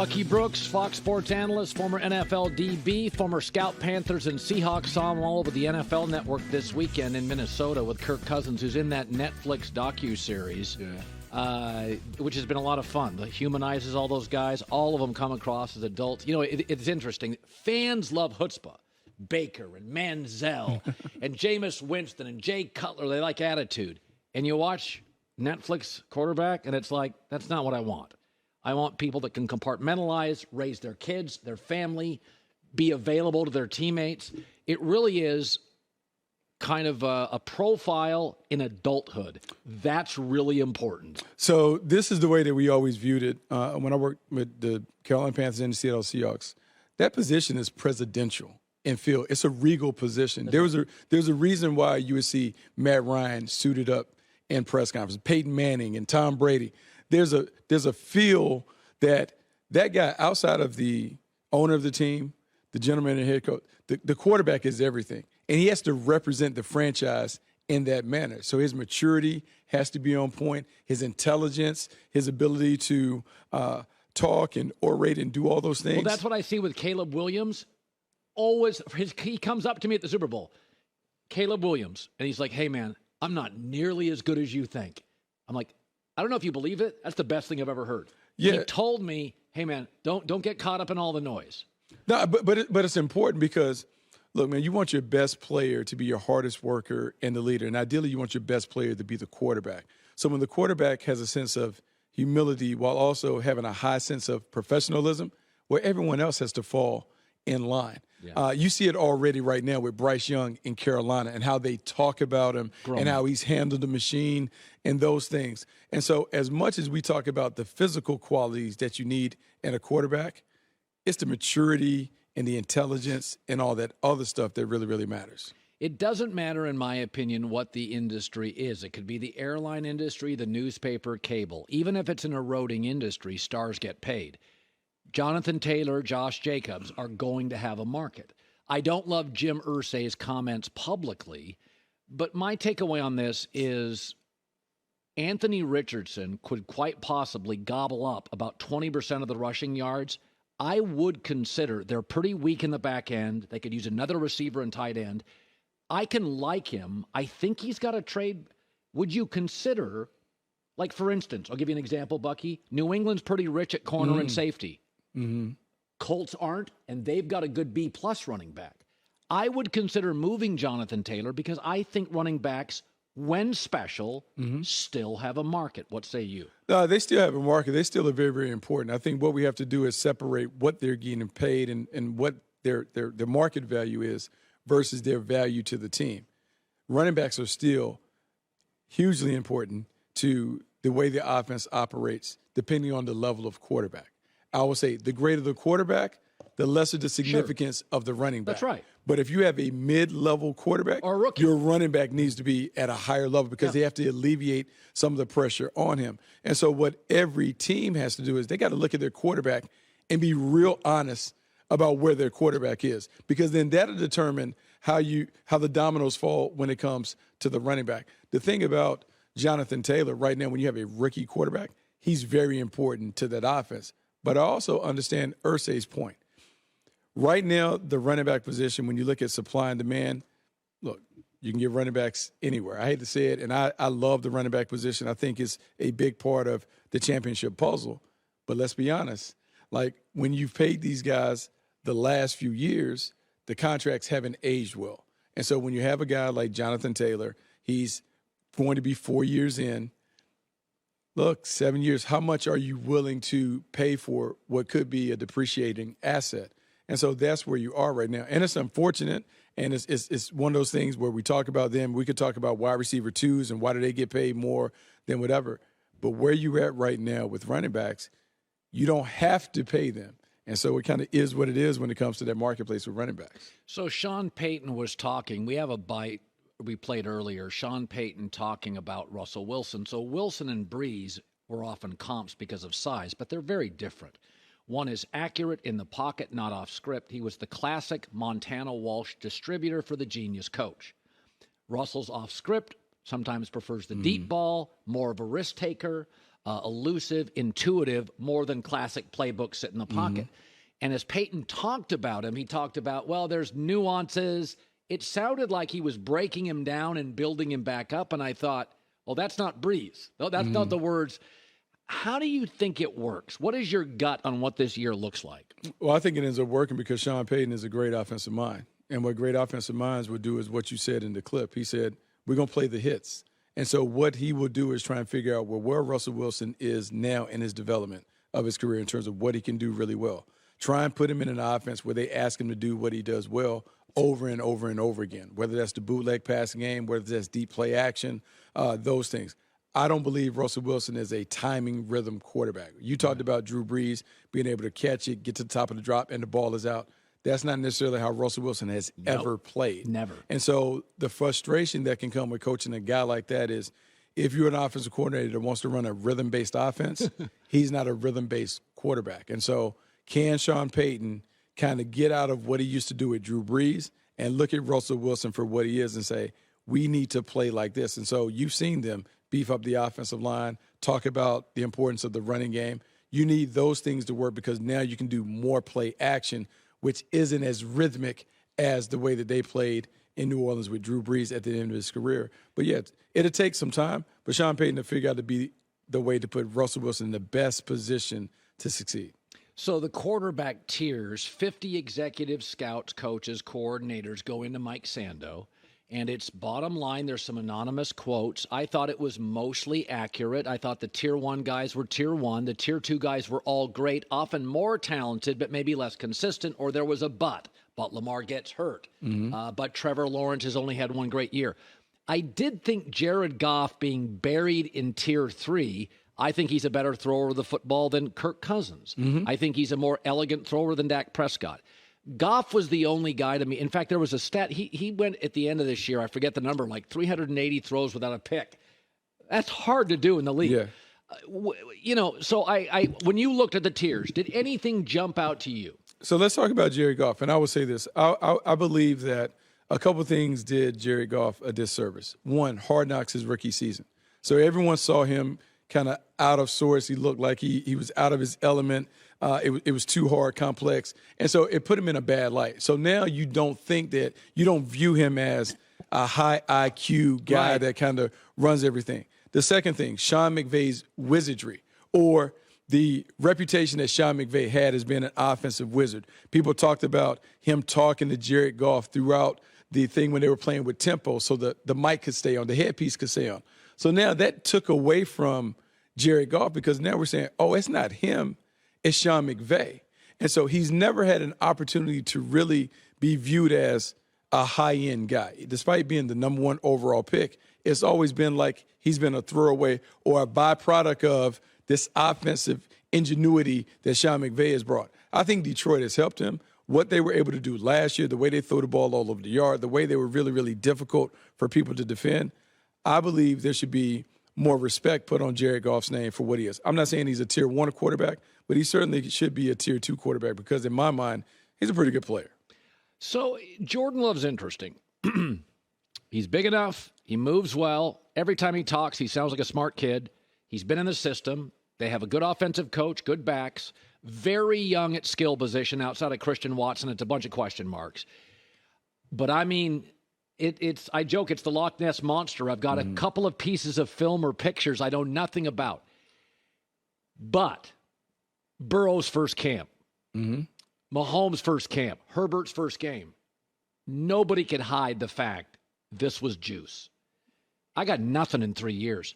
Bucky Brooks, Fox Sports analyst, former NFL DB, former Scout Panthers and Seahawks. Saw him all over the NFL Network this weekend in Minnesota with Kirk Cousins, who's in that Netflix docuseries, which has been a lot of fun. It humanizes all those guys. All of them come across as adults. You know, it's interesting. Fans love chutzpah. Baker and Manziel and Jameis Winston and Jay Cutler, they like attitude. And you watch Netflix quarterback, and it's like, that's not what I want. I want people that can compartmentalize, raise their kids, their family, be available to their teammates. It really is kind of a profile in adulthood. That's really important. So this is the way that we always viewed it when I worked with the Carolina Panthers and the Seattle Seahawks. That position is presidential in field. It's a regal position. There's a reason why you would see Matt Ryan suited up in press conferences, Peyton Manning and Tom Brady. There's a feel that guy, outside of the owner of the team, the general manager and head coach, the quarterback is everything. And he has to represent the franchise in that manner. So his maturity has to be on point, his intelligence, his ability to talk and orate and do all those things. Well, that's what I see with Caleb Williams. Always, he comes up to me at the Super Bowl, Caleb Williams, and he's like, hey, man, I'm not nearly as good as you think. I'm like, I don't know if you believe it. That's the best thing I've ever heard. Yeah. He told me, hey, man, don't get caught up in all the noise. No, but it's important because, look, man, you want your best player to be your hardest worker and the leader. And ideally, you want your best player to be the quarterback. So when the quarterback has a sense of humility while also having a high sense of professionalism, where everyone else has to fall in line. Yeah. You see it already right now with Bryce Young in Carolina and how they talk about him and how he's handled the machine and those things. And so as much as we talk about the physical qualities that you need in a quarterback, it's the maturity and the intelligence and all that other stuff that really, really matters. It doesn't matter, in my opinion, what the industry is. It could be the airline industry, the newspaper, cable. Even if it's an eroding industry, stars get paid. Jonathan Taylor, Josh Jacobs are going to have a market. I don't love Jim Irsay's comments publicly, but my takeaway on this is Anthony Richardson could quite possibly gobble up about 20% of the rushing yards. I would consider they're pretty weak in the back end. They could use another receiver and tight end. I can like him. I think he's got a trade. Would you consider, like, for instance, I'll give you an example, Bucky. New England's pretty rich at corner and safety. Mm-hmm. Colts aren't, and they've got a good B-plus running back. I would consider moving Jonathan Taylor because I think running backs, when special, still have a market. What say you? No, they still have a market. They still are very, very important. I think what we have to do is separate what they're getting paid and what their market value is versus their value to the team. Running backs are still hugely important to the way the offense operates, depending on the level of quarterback. I would say the greater the quarterback, the lesser the significance of the running back. That's right. But if you have a mid-level quarterback, or a rookie, your running back needs to be at a higher level because they have to alleviate some of the pressure on him. And so what every team has to do is they got to look at their quarterback and be real honest about where their quarterback is, because then that'll determine how the dominoes fall when it comes to the running back. The thing about Jonathan Taylor right now, when you have a rookie quarterback, he's very important to that offense. But I also understand Irsay's point. Right now, the running back position, when you look at supply and demand, look, you can get running backs anywhere. I hate to say it, and I love the running back position. I think it's a big part of the championship puzzle. But let's be honest, like when you've paid these guys the last few years, the contracts haven't aged well. And so when you have a guy like Jonathan Taylor, he's going to be 4 years in. Look, 7 years, how much are you willing to pay for what could be a depreciating asset? And so that's where you are right now. And it's unfortunate, and it's one of those things where we talk about them. We could talk about wide receiver twos and why do they get paid more than whatever. But where you're at right now with running backs, you don't have to pay them. And so it kind of is what it is when it comes to that marketplace with running backs. So Sean Payton was talking. We have a bite we played earlier, Sean Payton talking about Russell Wilson. So Wilson and Breeze were often comps because of size, but they're very different. One is accurate in the pocket, not off script. He was the classic Montana Walsh distributor for the genius coach. Russell's off script, sometimes prefers the deep ball, more of a risk taker. elusive, intuitive, more than classic playbook sit in the pocket. And as Payton talked about him, he talked about, well, there's nuances. It sounded like he was breaking him down and building him back up. And I thought, well, that's not Breeze. No, that's not the words. How do you think it works? What is your gut on what this year looks like? Well, I think it ends up working because Sean Payton is a great offensive mind. And what great offensive minds would do is what you said in the clip. He said, we're going to play the hits. And so what he will do is try and figure out where Russell Wilson is now in his development of his career in terms of what he can do really well. Try and put him in an offense where they ask him to do what he does well over and over and over again, whether that's the bootleg passing game, whether that's deep play action, those things. I don't believe Russell Wilson is a timing rhythm quarterback. You talked about Drew Brees being able to catch it, get to the top of the drop, and the ball is out. That's not necessarily how Russell Wilson has ever played. Never. And so the frustration that can come with coaching a guy like that is if you're an offensive coordinator that wants to run a rhythm-based offense, he's not a rhythm-based quarterback. And so can Sean Payton kind of get out of what he used to do with Drew Brees and look at Russell Wilson for what he is and say, we need to play like this. And so you've seen them beef up the offensive line, talk about the importance of the running game. You need those things to work because now you can do more play action, which isn't as rhythmic as the way that they played in New Orleans with Drew Brees at the end of his career. But, yeah, it'll take some time, but Sean Payton will figure out to be the way to put Russell Wilson in the best position to succeed. So the quarterback tiers, 50 executives, scouts, coaches, coordinators go into Mike Sando. And it's bottom line, there's some anonymous quotes. I thought it was mostly accurate. I thought the Tier 1 guys were Tier 1. The Tier 2 guys were all great, often more talented, but maybe less consistent, or there was a but. But Lamar gets hurt. But Trevor Lawrence has only had one great year. I did think Jared Goff being buried in Tier 3, I think he's a better thrower of the football than Kirk Cousins. I think he's a more elegant thrower than Dak Prescott. Goff was the only guy to me. In fact, there was a stat. He went at the end of this year, I forget the number, like 380 throws without a pick. That's hard to do in the league. Yeah. So I when you looked at the tiers, did anything jump out to you? So let's talk about Jared Goff. And I will say this. I believe that a couple of things did Jared Goff a disservice. One, Hard Knocks his rookie season. So everyone saw him kind of out of sorts. He looked like he was out of his element. It was too hard, complex. And so it put him in a bad light. So now you don't view him as a high IQ guy that kind of runs everything. The second thing, Sean McVay's wizardry, or the reputation that Sean McVay had as being an offensive wizard. People talked about him talking to Jared Goff throughout the thing when they were playing with tempo so the mic could stay on, the headpiece could stay on. So now that took away from Jared Goff because now we're saying, oh, it's not him. It's Sean McVay. And so he's never had an opportunity to really be viewed as a high-end guy. Despite being the number one overall pick, it's always been like he's been a throwaway or a byproduct of this offensive ingenuity that Sean McVay has brought. I think Detroit has helped him. What they were able to do last year, the way they threw the ball all over the yard, the way they were really, really difficult for people to defend, I believe there should be more respect put on Jared Goff's name for what he is. I'm not saying he's a Tier 1 quarterback, but he certainly should be a Tier 2 quarterback because in my mind, he's a pretty good player. So Jordan Love's interesting. He's big enough. He moves well. Every time he talks, he sounds like a smart kid. He's been in the system. They have a good offensive coach, good backs, very young at skill position outside of Christian Watson. It's a bunch of question marks. But, I mean, I joke it's the Loch Ness Monster. I've got a couple of pieces of film or pictures I know nothing about. But Burrow's first camp, Mahomes' first camp, Herbert's first game, nobody can hide the fact this was juice. I got nothing in 3 years.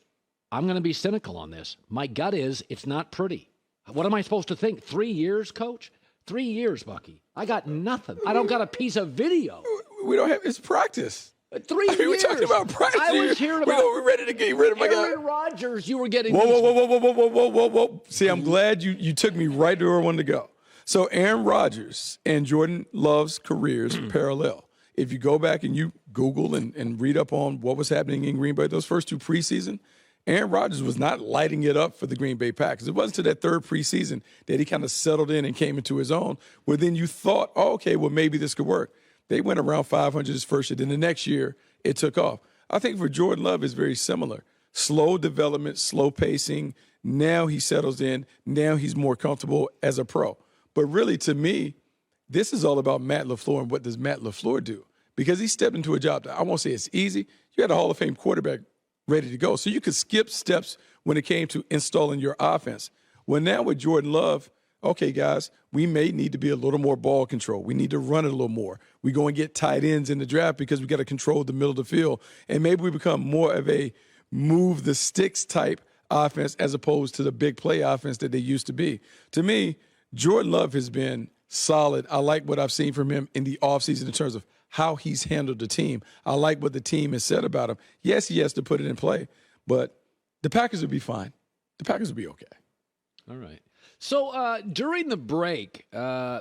I'm going to be cynical on this. My gut is it's not pretty. What am I supposed to think? 3 years, Coach? 3 years, Bucky. I got nothing. I don't got a piece of video. We don't have – it's practice. 3 years. We're talking about practice. I was hearing about – We're ready to get rid of my guy. Aaron Rodgers, you were getting – Whoa. See, I'm glad you took me right to where I wanted to go. So Aaron Rodgers and Jordan Love's careers parallel. If you go back and you Google and read up on what was happening in Green Bay, those first two preseason, Aaron Rodgers was not lighting it up for the Green Bay Packers. It wasn't until that third preseason that he kind of settled in and came into his own, where then you thought, oh, okay, well, maybe this could work. They went around 500 his first year. Then the next year, it took off. I think for Jordan Love, it's very similar. slow development, slow pacing. Now he settles in. Now he's more comfortable as a pro. But really, to me, this is all about Matt LaFleur and what does Matt LaFleur do? Because he stepped into a job that I won't say it's easy. You had a Hall of Fame quarterback ready to go. So you could skip steps when it came to installing your offense. Well, now with Jordan Love, okay, guys, we may need to be a little more ball control. We need to run it a little more. We go and get tight ends in the draft because we got to control the middle of the field. And maybe we become more of a move the sticks type offense as opposed to the big play offense that they used to be. To me, Jordan Love has been solid. I like what I've seen from him in the offseason in terms of how he's handled the team. I like what the team has said about him. Yes, he has to put it in play, but the Packers will be fine. The Packers will be okay. All right. So during the break,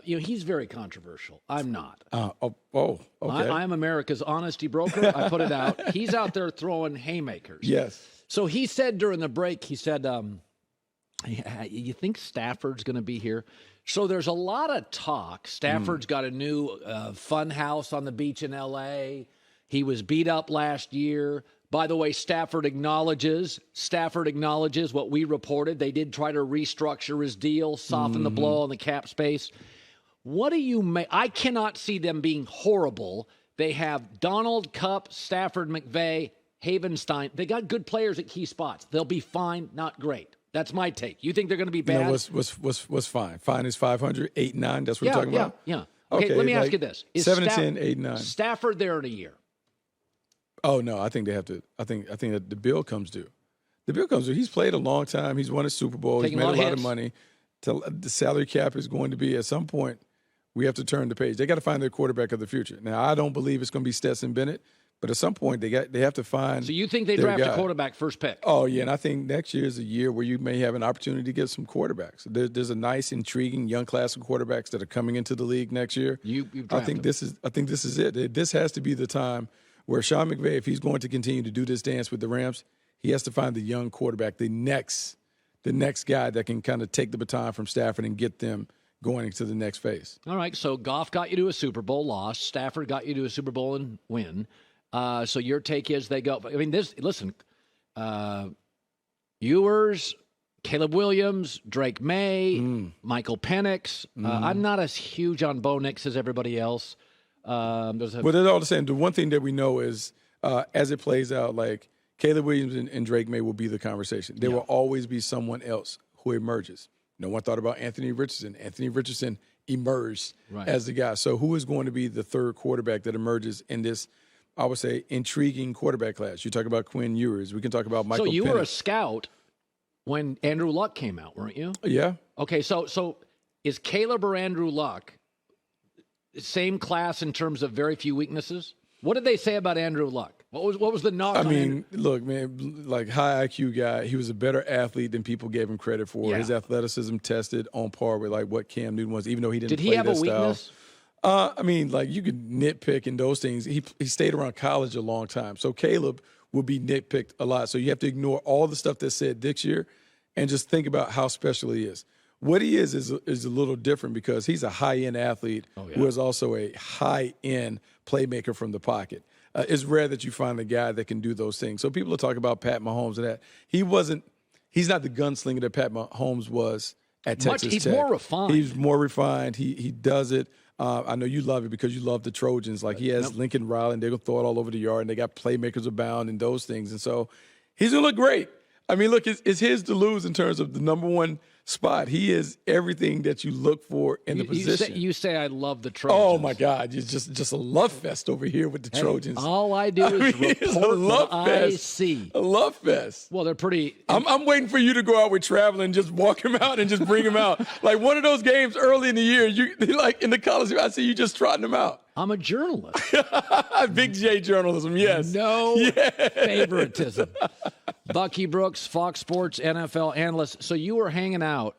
he's very controversial. I'm not. Okay. I'm America's honesty broker. I put it out. He's out there throwing haymakers. Yes. So he said during the break, he said, you think Stafford's going to be here? So there's a lot of talk. Stafford's got a new fun house on the beach in L.A. He was beat up last year. By the way, Stafford acknowledges what we reported. They did try to restructure his deal, soften the blow on the cap space. What do you make? I cannot see them being horrible. They have Donald, Kupp, Stafford, McVay, Havenstein. They got good players at key spots. They'll be fine, not great. That's my take. You think they're going to be bad? No, what's fine? Fine is 500, 8-9. That's what you're talking about? Yeah. Okay, let me ask you this. Is 7-10, 8-9. Stafford there in a year? Oh, no, I think they have to. I think that the bill comes due. The bill comes due. He's played a long time. He's won a Super Bowl. He's made a lot of money. The salary cap is going to be, at some point, we have to turn the page. They got to find their quarterback of the future. Now, I don't believe it's going to be Stetson Bennett. But at some point, they have to find. So you think they draft a quarterback first pick? Oh, yeah, and I think next year is a year where you may have an opportunity to get some quarterbacks. There's a nice, intriguing young class of quarterbacks that are coming into the league next year. I think this is it. This has to be the time where Sean McVay, if he's going to continue to do this dance with the Rams, he has to find the young quarterback, the next guy that can kind of take the baton from Stafford and get them going into the next phase. All right, so Goff got you to a Super Bowl, loss. Stafford got you to a Super Bowl and win. So your take is they go. I mean, Ewers, Caleb Williams, Drake May, Michael Penix. I'm not as huge on Bo Nix as everybody else. But they're all the same. The one thing that we know is, as it plays out, like Caleb Williams and Drake May will be the conversation. There will always be someone else who emerges. No one thought about Anthony Richardson. Anthony Richardson emerged as the guy. So who is going to be the third quarterback that emerges in this, I would say, intriguing quarterback class? You talk about Quinn Ewers. We can talk about Michael Penix. So you were a scout when Andrew Luck came out, weren't you? Yeah. Okay, so is Caleb or Andrew Luck same class in terms of very few weaknesses? What did they say about Andrew Luck? What was the knock? I mean, look, man, like high IQ guy. He was a better athlete than people gave him credit for. His athleticism tested on par with like what Cam Newton was, even though he didn't. Did he have a weakness? I mean, like you could nitpick in those things. He stayed around college a long time, so Caleb will be nitpicked a lot. So you have to ignore all the stuff that's said this year, and just think about how special he is. What he is a little different because he's a high-end athlete who is also a high-end playmaker from the pocket. It's rare that you find a guy that can do those things. So people are talking about Pat Mahomes and that. He's not the gunslinger that Pat Mahomes was at Texas Tech. He's more refined. He's more refined. He does it. I know you love it because you love the Trojans. Like he has Lincoln Riley, and they're going to throw it all over the yard, and they got playmakers abound and those things. And so he's going to look great. I mean, look, it's his to lose in terms of the number one spot. He is everything that you look for in the position. You say I love the Trojans. Oh, my God. It's just a love fest over here with the Trojans. All I do is report what I see. A love fest. Well, they're pretty. I'm waiting for you to go out with travel and just walk him out and just bring him out. Like one of those games early in the year, you like in the college, I see you just trotting him out. I'm a journalist. Big J journalism, yes. No favoritism. Bucky Brooks, Fox Sports NFL analyst. So you were hanging out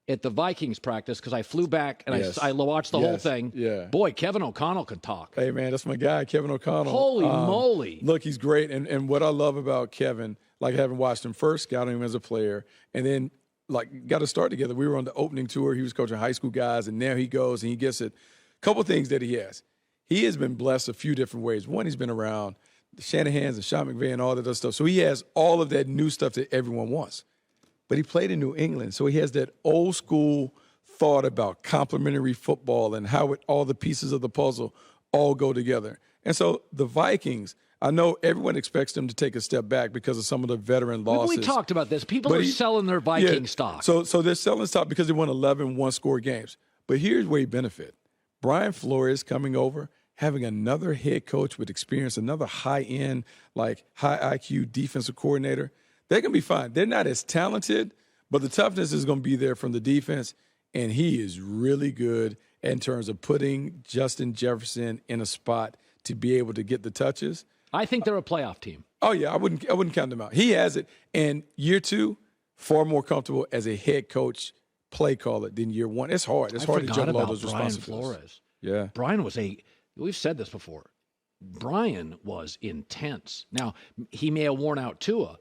at the Vikings practice because I flew back and I watched the whole thing. Yeah. Boy, Kevin O'Connell could talk. Hey, man, that's my guy, Kevin O'Connell. Holy moly. Look, he's great. And what I love about Kevin, like having watched him first, scouting him as a player, and then like got to start together. We were on the opening tour. He was coaching high school guys, and now he goes and he gets it. A couple things that he has. He has been blessed a few different ways. One, he's been around Shanahan's and Sean McVay and all that other stuff. So he has all of that new stuff that everyone wants. But he played in New England, so he has that old school thought about complementary football and how all the pieces of the puzzle all go together. And so the Vikings, I know everyone expects them to take a step back because of some of the veteran losses. We talked about this. People are selling their Viking stock. So they're selling stock because they won 11 one-score games. But here's where he benefit. Brian Flores coming over, having another head coach with experience, another high-end, like high IQ defensive coordinator, they're going to be fine. They're not as talented, but the toughness is going to be there from the defense, and he is really good in terms of putting Justin Jefferson in a spot to be able to get the touches. I think they're a playoff team. Oh, yeah, I wouldn't count them out. He has it. And year two, far more comfortable as a head coach play caller than year one. It's hard. It's hard to juggle all those responsibilities. Flores. Yeah. Brian was we've said this before, Brian was intense. Now, he may have worn out Tua,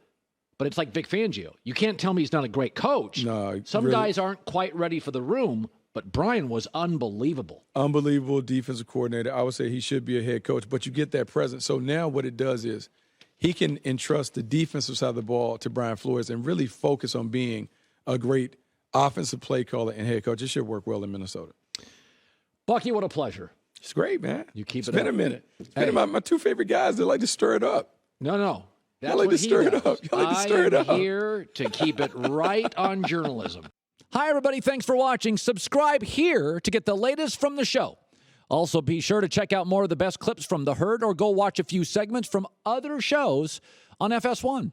but it's like Vic Fangio. You can't tell me he's not a great coach. No, some guys aren't quite ready for the room, but Brian was unbelievable. Unbelievable defensive coordinator. I would say he should be a head coach, but you get that presence. So now what it does is he can entrust the defensive side of the ball to Brian Flores and really focus on being a great offensive play caller and head coach. It should work well in Minnesota. Bucky, what a pleasure. It's great, man. You keep it's it been up. A minute. It's been my two favorite guys that like to stir it up. No. That's like what to stir he it does. up. Like to stir it up. I am here to keep it right on journalism. Hi, everybody. Thanks for watching. Subscribe here to get the latest from the show. Also, be sure to check out more of the best clips from The Herd or go watch a few segments from other shows on FS1.